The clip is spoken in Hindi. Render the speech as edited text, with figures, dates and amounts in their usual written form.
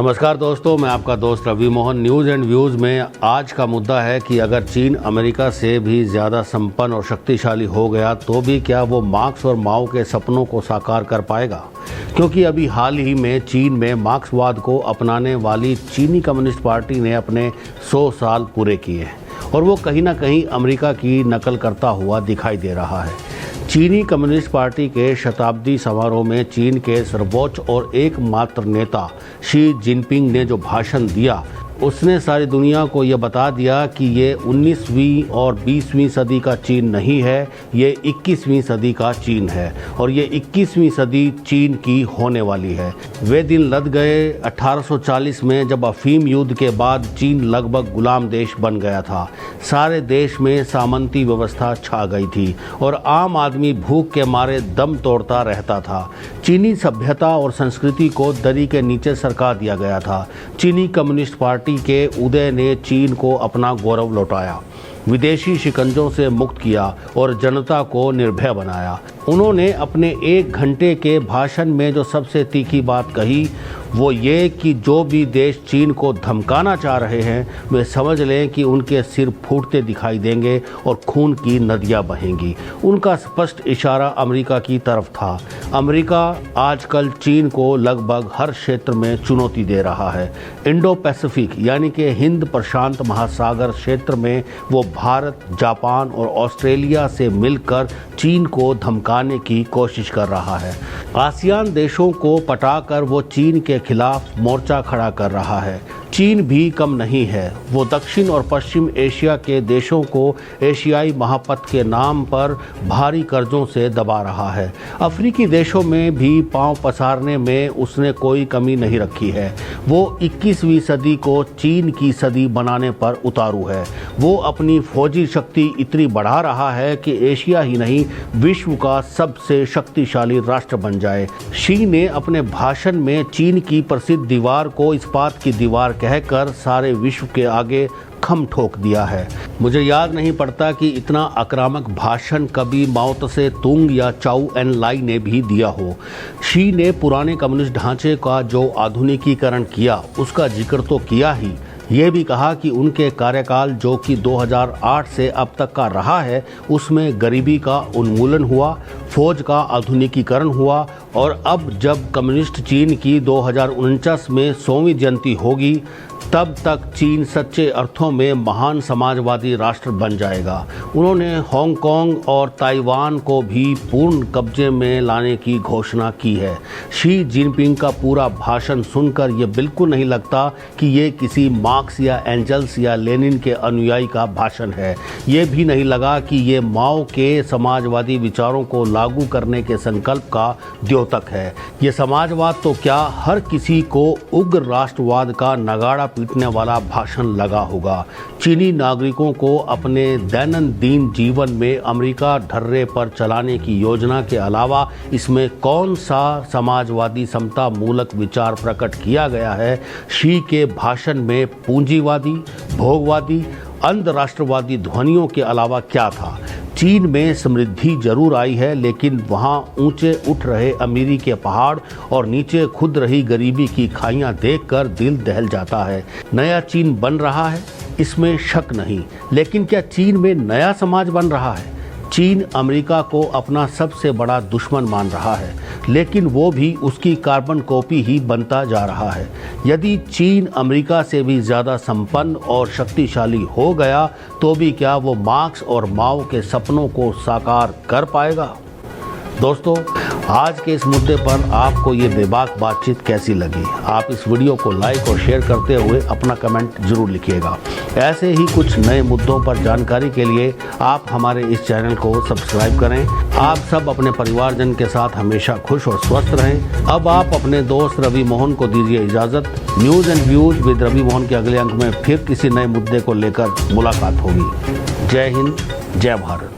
नमस्कार दोस्तों, मैं आपका दोस्त Ravi Mohan. News and views में आज का मुद्दा है कि अगर चीन अमेरिका से भी ज़्यादा संपन्न और शक्तिशाली हो गया तो भी क्या वो मार्क्स और माओ के सपनों को साकार कर पाएगा। क्योंकि अभी हाल ही में चीन में मार्क्सवाद को अपनाने वाली चीनी कम्युनिस्ट पार्टी ने अपने 100 साल पूरे किए और वो कहीं ना कहीं अमेरिका की नकल करता हुआ दिखाई दे रहा है। चीनी कम्युनिस्ट पार्टी के शताब्दी समारोह में चीन के सर्वोच्च और एकमात्र नेता शी जिनपिंग ने जो भाषण दिया, उसने सारी दुनिया को यह बता दिया कि ये 19वीं और 20वीं सदी का चीन नहीं है, ये 21वीं सदी का चीन है और ये 21वीं सदी चीन की होने वाली है। वे दिन लद गए 1840 में, जब अफीम युद्ध के बाद चीन लगभग गुलाम देश बन गया था। सारे देश में सामंती व्यवस्था छा गई थी और आम आदमी भूख के मारे दम तोड़ता रहता था। चीनी सभ्यता और संस्कृति को दरी के नीचे सरका दिया गया था। चीनी कम्युनिस्ट पार्टी के उदय ने चीन को अपना गौरव लौटाया, विदेशी शिकंजों से मुक्त किया और जनता को निर्भय बनाया। उन्होंने अपने 1 घंटे के भाषण में जो सबसे तीखी बात कही वो ये कि जो भी देश चीन को धमकाना चाह रहे हैं वे समझ लें कि उनके सिर फूटते दिखाई देंगे और खून की नदियां बहेंगी। उनका स्पष्ट इशारा अमेरिका की तरफ था। अमेरिका आजकल चीन को लगभग हर क्षेत्र में चुनौती दे रहा है। इंडो पैसिफिक यानी कि हिंद प्रशांत महासागर क्षेत्र में वो भारत, जापान और ऑस्ट्रेलिया से मिलकर चीन को धमकाने की कोशिश कर रहा है। आसियान देशों को पटाकर वो चीन के खिलाफ मोर्चा खड़ा कर रहा है। चीन भी कम नहीं है, वो दक्षिण और पश्चिम एशिया के देशों को एशियाई महापथ के नाम पर भारी कर्जों से दबा रहा है। अफ्रीकी देशों में भी पांव पसारने में उसने कोई कमी नहीं रखी है। वो 21वीं सदी को चीन की सदी बनाने पर उतारू है। वो अपनी फौजी शक्ति इतनी बढ़ा रहा है कि एशिया ही नहीं विश्व का सबसे शक्तिशाली राष्ट्र बन जाए। शी ने अपने भाषण में चीन की प्रसिद्ध दीवार को इस्पात की दीवार कहकर सारे विश्व के आगे खम ठोक दिया है। मुझे याद नहीं पड़ता कि इतना आक्रामक भाषण कभी माओ त्से तुंग या चाउ एन लाई ने भी दिया हो। शी ने पुराने कम्युनिस्ट ढांचे का जो आधुनिकीकरण किया उसका जिक्र तो किया ही, ये भी कहा कि उनके कार्यकाल जो कि 2008 से अब तक का रहा है उसमें गरीबी का उन्मूलन हुआ, फौज का आधुनिकीकरण हुआ और अब जब कम्युनिस्ट चीन की 2049 में 100वीं जयंती होगी तब तक चीन सच्चे अर्थों में महान समाजवादी राष्ट्र बन जाएगा। उन्होंने हांगकांग और ताइवान को भी पूर्ण कब्जे में लाने की घोषणा की है। शी जिनपिंग का पूरा भाषण सुनकर ये बिल्कुल नहीं लगता कि ये किसी मार्क्स या एंजल्स या लेनिन के अनुयायी का भाषण है। ये भी नहीं लगा कि ये माओ के समाजवादी विचारों को लागू करने के संकल्प का द्योतक है। ये समाजवाद तो क्या हर किसी को उग्र राष्ट्रवाद का नगाड़ा पीटने वाला भाषण लगा होगा। चीनी नागरिकों को अपने दैनंदिन जीवन में अमेरिका ढर्रे पर चलाने की योजना के अलावा इसमें कौन सा समाजवादी समता मूलक विचार प्रकट किया गया है। शी के भाषण में पूंजीवादी, भोगवादी, अंध राष्ट्रवादी ध्वनियों के अलावा क्या था। चीन में समृद्धि जरूर आई है, लेकिन वहाँ ऊंचे उठ रहे अमीरी के पहाड़ और नीचे खुद रही गरीबी की खाइयाँ देखकर दिल दहल जाता है। नया चीन बन रहा है, इसमें शक नहीं, लेकिन क्या चीन में नया समाज बन रहा है। चीन अमेरिका को अपना सबसे बड़ा दुश्मन मान रहा है, लेकिन वो भी उसकी कार्बन कॉपी ही बनता जा रहा है। यदि चीन अमेरिका से भी ज़्यादा संपन्न और शक्तिशाली हो गया तो भी क्या वो मार्क्स और माओ के सपनों को साकार कर पाएगा। दोस्तों, आज के इस मुद्दे पर आपको ये बेबाक बातचीत कैसी लगी? आप इस वीडियो को लाइक और शेयर करते हुए अपना कमेंट जरूर लिखिएगा। ऐसे ही कुछ नए मुद्दों पर जानकारी के लिए आप हमारे इस चैनल को सब्सक्राइब करें। आप सब अपने परिवारजन के साथ हमेशा खुश और स्वस्थ रहें। अब आप अपने दोस्त रवि मोहन को दीजिए इजाज़त। News and views with Ravi Mohan के अगले अंक में फिर किसी नए मुद्दे को लेकर मुलाकात होगी। जय हिंद, जय भारत।